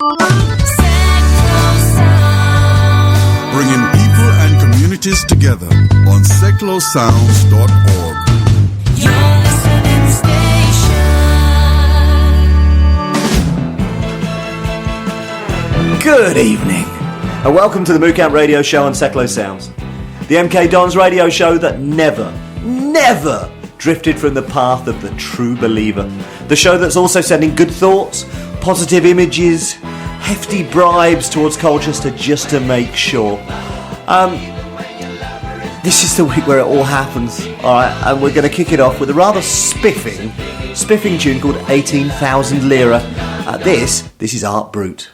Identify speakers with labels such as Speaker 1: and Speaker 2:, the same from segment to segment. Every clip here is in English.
Speaker 1: Bringing people and communities together on seclosounds.org.
Speaker 2: Your listening station.
Speaker 3: Good evening, and welcome to the MooCamp Radio Show on Seclo Sounds. The MK Dons radio show that never drifted from the path of the true believer. The show that's also sending good thoughts, positive images, hefty bribes towards Colchester just to make sure. This is the week where it all happens, alright, and we're going to kick it off with a rather spiffing tune called 18,000 Lira. This is Art Brut.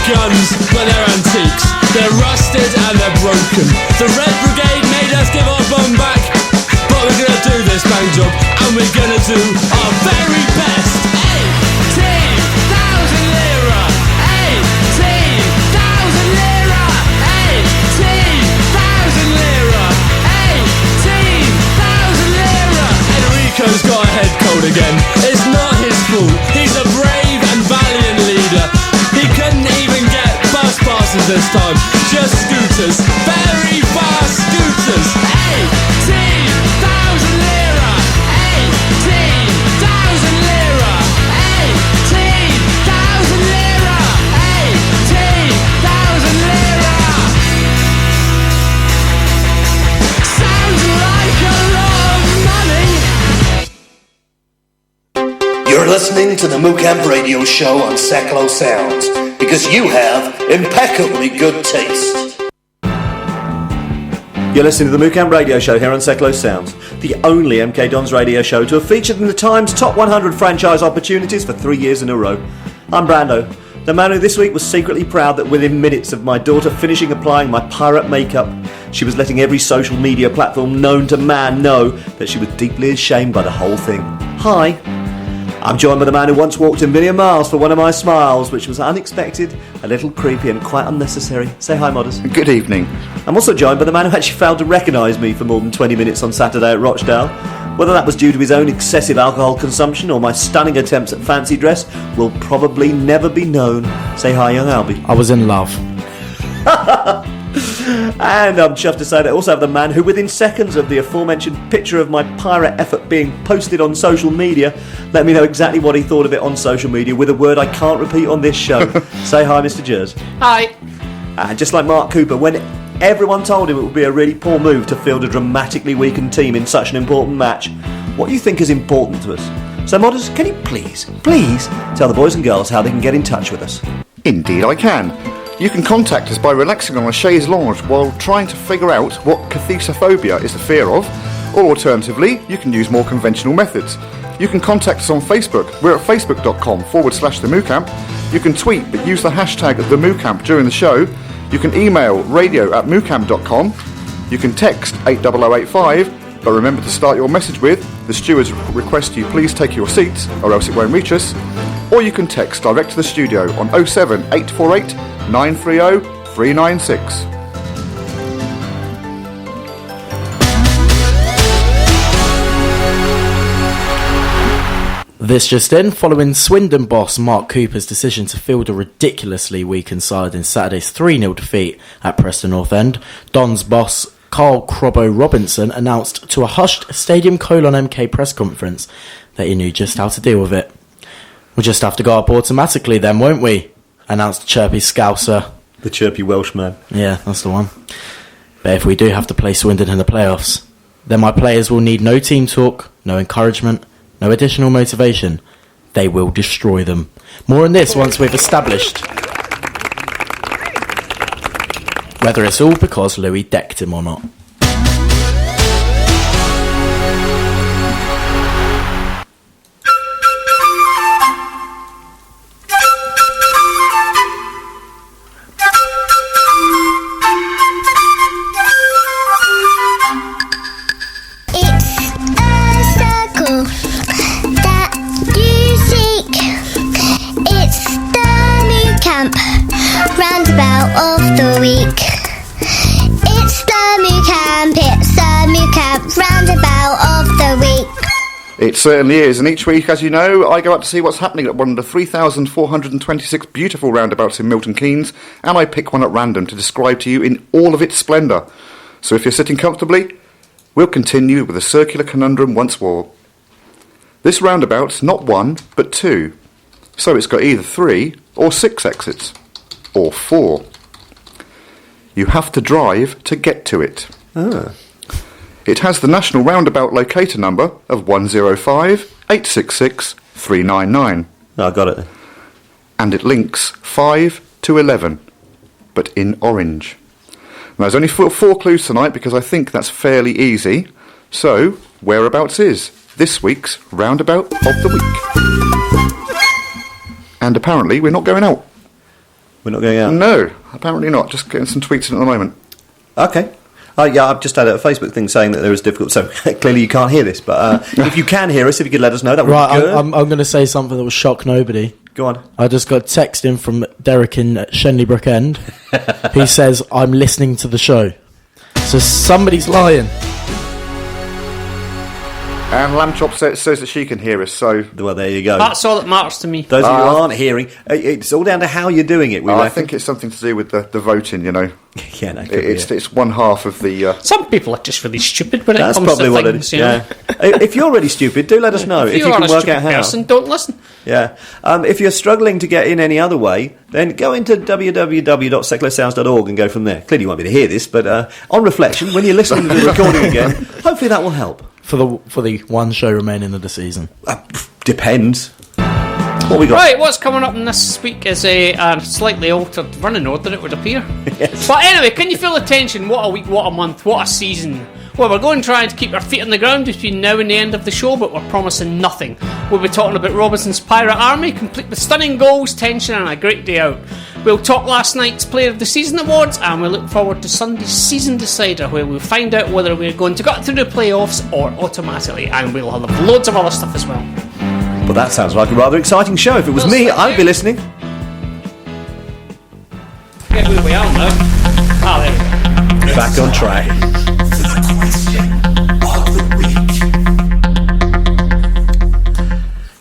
Speaker 4: Guns, but they're antiques. They're rusted and they're broken. The Red Brigade made us give our bum back, but we're gonna do this bang job, and we're gonna do our very best. 18,000 Lira. 18,000 Lira. 18,000 Lira. 18,000 Lira. Enrico's got a head cold again. It's not his fault. He's a brave and valiant leader. He couldn't even get bus passes this time, just scooters, very fast scooters. 18,000 Lira, 18,000 Lira, 18,000 Lira, 18,000 Lira. Sounds like a lot of money.
Speaker 5: You're listening to the MooCamp Radio Show on Seclo Sounds, because you have impeccably good taste.
Speaker 3: You're listening to the MooCamp Radio Show here on Seclo Sounds, the only MK Dons radio show to have featured in the Times Top 100 franchise opportunities for 3 years in a row. I'm Brando, the man who this week was secretly proud that within minutes of my daughter finishing applying my pirate makeup, she was letting every social media platform known to man know that she was deeply ashamed by the whole thing. Hi. I'm joined by the man who once walked a million miles for one of my smiles, which was unexpected, a little creepy and quite unnecessary. Say hi, Modest.
Speaker 6: Good evening.
Speaker 3: I'm also joined by the man who actually failed to recognise me for more than 20 minutes on Saturday at Rochdale. Whether that was due to his own excessive alcohol consumption or my stunning attempts at fancy dress will probably never be known. Say hi, young Albie.
Speaker 7: I was in love.
Speaker 3: And I'm chuffed to say that I also have the man who, within seconds of the aforementioned picture of my pirate effort being posted on social media, let me know exactly what he thought of it on social media with a word I can't repeat on this show. Say hi, Mr. Jers.
Speaker 7: Hi.
Speaker 3: And just like Mark Cooper, when everyone told him it would be a really poor move to field a dramatically weakened team in such an important match, what do you think is important to us? So, Modders, can you please tell the boys and girls how they can get in touch with us?
Speaker 6: Indeed I can. You can contact us by relaxing on a chaise lounge while trying to figure out what cathesophobia is the fear of, or alternatively, you can use more conventional methods. You can contact us on Facebook. We're at facebook.com/the MooCamp. You can tweet, but use the hashtag the MooCamp during the show. You can email radio@moocamp.com. You can text 80085, but remember to start your message with, the stewards request you please take your seats, or else it won't reach us. Or you can text direct to the studio on 07 848 930 396.
Speaker 7: This just in, following Swindon boss Mark Cooper's decision to field a ridiculously weakened side in Saturday's 3-0 defeat at Preston North End, Don's boss Carl Crobbo Robinson announced to a hushed Stadium MK press conference that he knew just how to deal with it. We'll just have to go up automatically then, won't we? Announced Chirpy Scouser.
Speaker 3: The chirpy Welshman.
Speaker 7: Yeah, that's the one. But if we do have to play Swindon in the playoffs, then my players will need no team talk, no encouragement, no additional motivation. They will destroy them. More on this once we've established whether it's all because Louis decked him or not.
Speaker 2: It's the
Speaker 8: MooCamp roundabout of the week. It's the MooCamp roundabout of the week.
Speaker 6: It certainly is, and each week, as you know, I go out to see what's happening at one of the 3,426 beautiful roundabouts in Milton Keynes, and I pick one at random to describe to you in all of its splendour. So if you're sitting comfortably, we'll continue with the circular conundrum once more. This roundabout's not one, but two. So it's got either 3 or 6 exits. Or 4. You have to drive to get to it. It has the national roundabout locator number of 105 866 399.
Speaker 3: I got it.
Speaker 6: And it links 5 to 11, but in orange. Now, there's only 4 clues tonight because I think that's fairly easy. So, whereabouts is this week's roundabout of the week? And apparently we're not going out.
Speaker 3: We're not going out?
Speaker 6: No, apparently not. Just getting some tweets in at the moment.
Speaker 3: Okay. Yeah, I've just had a Facebook thing saying that there is difficult. So clearly you can't hear this, but if you can hear us, if you could let us know, that would be good.
Speaker 7: I'm going to say something that will shock nobody.
Speaker 3: Go on.
Speaker 7: I just got text in from Derek in Shenley Brook End. He says, I'm listening to the show. So somebody's lying.
Speaker 6: And Lamb Chop says that she can hear us, so...
Speaker 3: Well, there you go.
Speaker 9: That's all that matters to me.
Speaker 3: Those of you who aren't hearing, it's all down to how you're doing it.
Speaker 6: I think it's something to do with the voting, you know.
Speaker 3: Yeah, no,
Speaker 6: it's one half of the...
Speaker 9: Some people are just really stupid when it comes to things.
Speaker 3: That's probably what it is, yeah. If you're really stupid, do let us know. If you can work out how.
Speaker 9: Person, don't listen.
Speaker 3: Yeah. If you're struggling to get in any other way, then go into www.seclosounds.org and go from there. Clearly you won't be to hear this, but on reflection, when you're listening to the recording again, hopefully that will help.
Speaker 7: For the one show remaining of the season.
Speaker 3: Depends. What we got?
Speaker 9: Right, what's coming up this week is a slightly altered running order, it would appear.
Speaker 3: Yes.
Speaker 9: But anyway, can you feel the tension? What a week, what a month, what a season. Well, we're going to try to keep our feet on the ground between now and the end of the show, but we're promising nothing. We'll be talking about Robinson's Pirate Army, complete with stunning goals, tension and a great day out. We'll talk last night's Player of the Season awards, and we'll look forward to Sunday's Season Decider, where we'll find out whether we're going to get through the playoffs or automatically, and we'll have loads of other stuff as well.
Speaker 3: Well, that sounds like a rather exciting show. If it was me, I'd be listening.
Speaker 9: Forget where we are now. Ah, there we go.
Speaker 3: Back on track.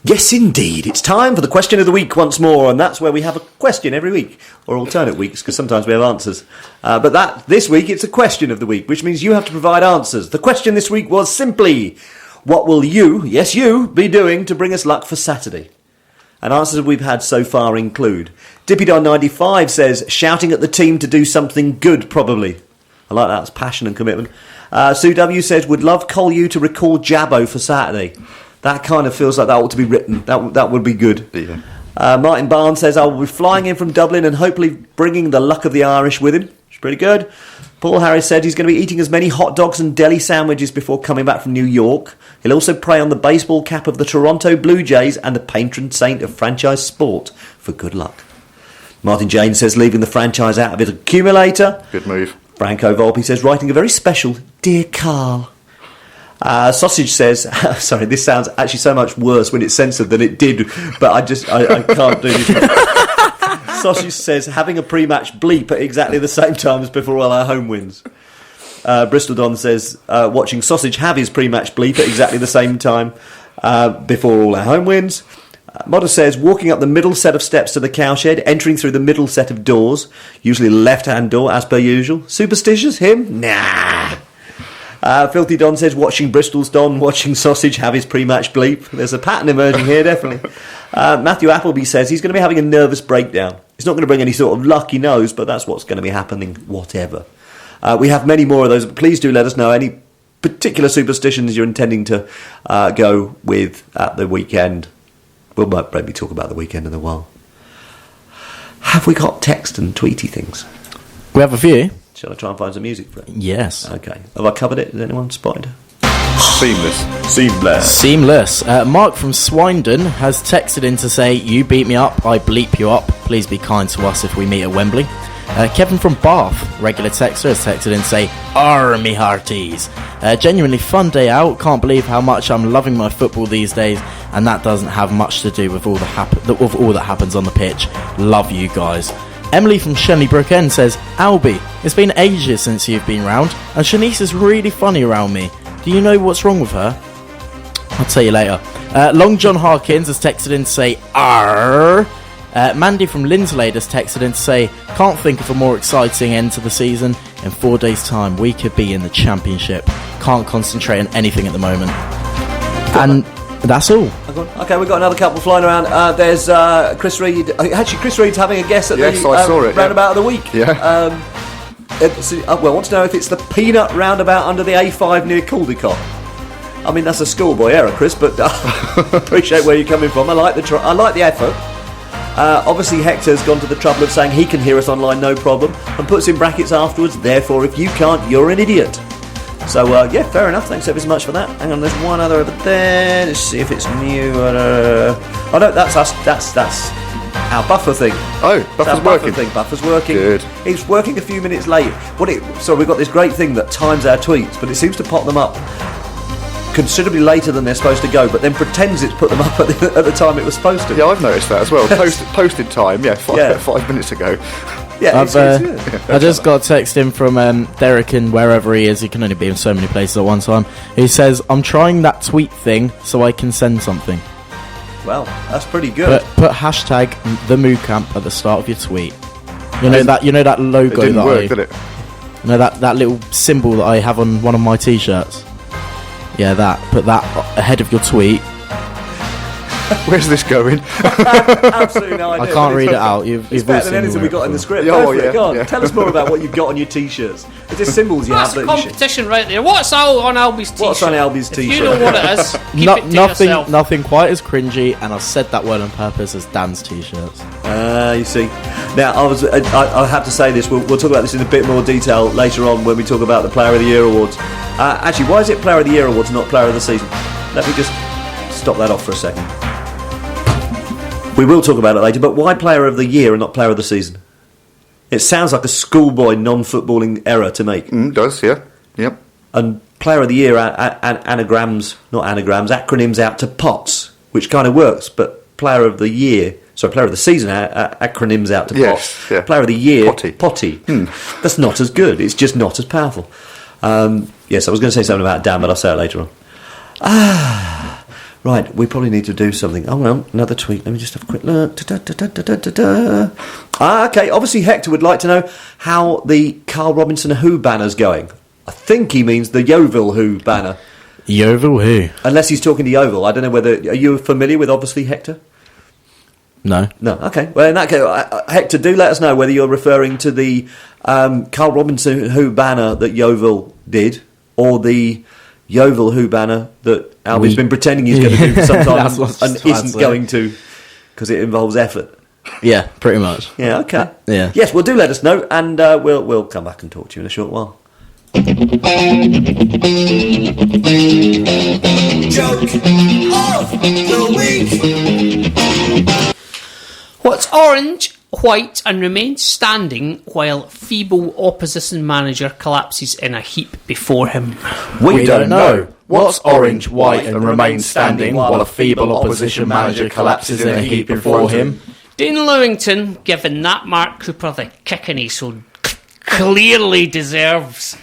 Speaker 3: Yes, indeed. It's time for the question of the week once more, and that's where we have a question every week, or alternate weeks, because sometimes we have answers. But this week, it's a question of the week, which means you have to provide answers. The question this week was simply, what will you, yes you, be doing to bring us luck for Saturday? And answers we've had so far include, Dippydon95 says, shouting at the team to do something good, probably. I like that, it's passion and commitment. Sue W says, would love Col U to recall Jabbo for Saturday. That kind of feels like that ought to be written. That would be good. Yeah. Martin Barnes says, I will be flying in from Dublin and hopefully bringing the luck of the Irish with him. It's pretty good. Paul Harris said he's going to be eating as many hot dogs and deli sandwiches before coming back from New York. He'll also pray on the baseball cap of the Toronto Blue Jays and the patron saint of franchise sport for good luck. Martin Jane says leaving the franchise out of his accumulator.
Speaker 6: Good move.
Speaker 3: Franco Volpe says writing a very special Dear Carl. Sausage says, sorry, this sounds actually so much worse when it's censored than it did, but I can't do this. Sausage says, having a pre-match bleep at exactly the same time as before all our home wins. Bristol Don says, watching Sausage have his pre-match bleep at exactly the same time before all our home wins. Modder says, walking up the middle set of steps to the cowshed, entering through the middle set of doors, usually the left-hand door as per usual. Superstitious, him? Nah. Filthy Don says, watching Bristol's Don, watching Sausage have his pre-match bleep. There's a pattern emerging here, definitely. Matthew Appleby says he's going to be having a nervous breakdown. It's not going to bring any sort of luck, he knows, but that's what's going to be happening, whatever. We have many more of those, but please do let us know any particular superstitions you're intending to go with at the weekend. We'll maybe talk about the weekend in a while. Have we got text and tweety things?
Speaker 7: We have a few.
Speaker 3: Shall I try and find some music for it?
Speaker 7: Yes.
Speaker 3: Okay. Have I covered it? Has anyone spotted?
Speaker 7: Seamless. Mark from Swindon has texted in to say, you beat me up, I bleep you up. Please be kind to us if we meet at Wembley. Kevin from Bath, regular texter, has texted in to say, Army Hearties. Genuinely fun day out. Can't believe how much I'm loving my football these days, and that doesn't have much to do with all that happens on the pitch. Love you guys. Emily from Shenley Brook End says, Albie, it's been ages since you've been round, and Shanice is really funny around me. Do you know what's wrong with her? I'll tell you later. Long John Harkins has texted in to say, Arr. Mandy from Linslade has texted in to say, can't think of a more exciting end to the season. In 4 days' time, we could be in the Championship. Can't concentrate on anything at the moment. And that's all.
Speaker 3: Okay, we've got another couple flying around. There's Chris Reed. Actually, Chris Reed's having a guess at
Speaker 6: I saw it,
Speaker 3: roundabout of the week.
Speaker 6: Yeah.
Speaker 3: I want to know if it's the peanut roundabout under the A5 near Caldecott. I mean, that's a schoolboy error, Chris, but appreciate where you're coming from. I like the effort. Obviously, Hector's gone to the trouble of saying he can hear us online, no problem, and puts in brackets afterwards, therefore, if you can't, you're an idiot. So, yeah, fair enough. Thanks ever so much for that. Hang on, there's one other over there. Let's see if it's new. Oh, no, that's us. That's our buffer thing.
Speaker 6: Oh, Buffer's working.
Speaker 3: Buffer's working.
Speaker 6: Good.
Speaker 3: It's working a few minutes late. So we've got this great thing that times our tweets, but it seems to pop them up considerably later than they're supposed to go, but then pretends it's put them up at the time it was supposed to.
Speaker 6: Yeah, I've noticed that as well. Posted time, 5 minutes ago.
Speaker 3: Yeah,
Speaker 7: I just got a text in from Derek in wherever he is. He can only be in so many places at one time. He says, I'm trying that tweet thing so I can send something.
Speaker 3: Well, that's pretty good.
Speaker 7: Put hashtag the MooCamp at the start of your tweet. You know that logo
Speaker 6: it didn't work, did it?
Speaker 7: You know that little symbol that I have on one of my t-shirts? Yeah, put that ahead of your tweet.
Speaker 6: Where's this going?
Speaker 3: Absolutely no idea.
Speaker 7: I can't read it out.
Speaker 3: It's better than anything we got in the script.
Speaker 6: Yeah,
Speaker 3: Go on.
Speaker 6: yeah.
Speaker 3: Tell us more about what you've got on your t-shirts. Is there symbols you have?
Speaker 9: That's a competition right there. What's on Albie's t-shirt?
Speaker 3: What's on Albie's t-shirt?
Speaker 9: If you know what it is, keep it to yourself.
Speaker 7: Nothing quite as cringy, and I've said that word on purpose, as Dan's t-shirts.
Speaker 3: You see. Now, I have to say this. We'll talk about this in a bit more detail later on when we talk about the Player of the Year awards. Actually, why is it Player of the Year awards, not Player of the Season? Let me just stop that off for a second. We will talk about it later, but why Player of the Year and not Player of the Season? It sounds like a schoolboy non-footballing error to make.
Speaker 6: It does, yeah. Yep.
Speaker 3: And Player of the Year acronyms out to POTS, which kind of works, but Player of the Season acronyms out to POTS.
Speaker 6: Yeah.
Speaker 3: Player of the Year,
Speaker 6: Potty.
Speaker 3: That's not as good. It's just not as powerful. Yes, I was going to say something about Dan, but I'll say it later on. Right, we probably need to do something. Oh, no, another tweet. Let me just have a quick look. Okay, obviously Hector would like to know how the Carl Robinson Who banner's going. I think he means the Yeovil Who banner.
Speaker 7: Yeovil Who?
Speaker 3: Unless he's talking to Yeovil. I don't know whether... Are you familiar with, obviously, Hector?
Speaker 7: No.
Speaker 3: Okay. Well, in that case, Hector, do let us know whether you're referring to the Carl Robinson Who banner that Yeovil did, or the Yeovil Who banner that Albie's been pretending he's going to do for some time and isn't going to, because it involves effort.
Speaker 7: Yeah, pretty much.
Speaker 3: Yeah, okay.
Speaker 7: Yeah.
Speaker 3: Yes, well, do let us know, and we'll come back and talk to you in a short while.
Speaker 2: Joke of the week.
Speaker 9: What's orange, white, and remains standing while feeble opposition manager collapses in a heap before him?
Speaker 6: We don't know. What's orange, white, and remains standing while a feeble opposition manager collapses in a heap before him?
Speaker 9: Dean Lewington giving that Mark Cooper the kicking he so clearly deserves.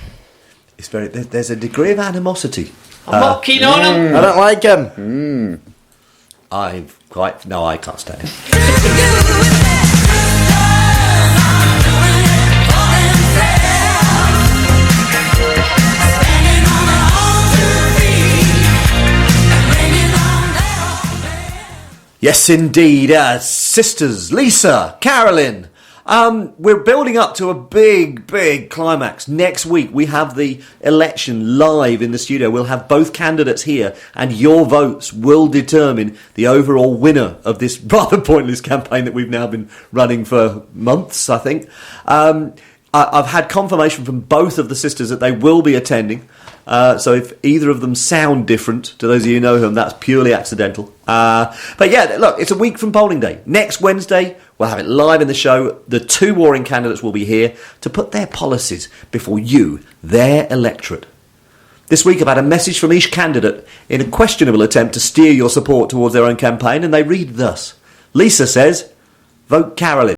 Speaker 3: It's there's a degree of animosity.
Speaker 9: I'm not keen on him.
Speaker 7: I don't like him.
Speaker 3: I can't stand him. Yes, indeed. Sisters, Lisa, Carolyn. We're building up to a big climax. Next week, we have the election live in the studio. We'll have both candidates here, and your votes will determine the overall winner of this rather pointless campaign that we've now been running for months, I think. I've had confirmation from both of the sisters that they will be attending. So if either of them sound different, to those of you who know them, that's purely accidental. But yeah, look, it's a week from polling day. Next Wednesday, we'll have it live in the show. The two warring candidates will be here to put their policies before you, their electorate. This week I've had a message from each candidate in a questionable attempt to steer your support towards their own campaign, and they read thus. Lisa says, vote Carolyn.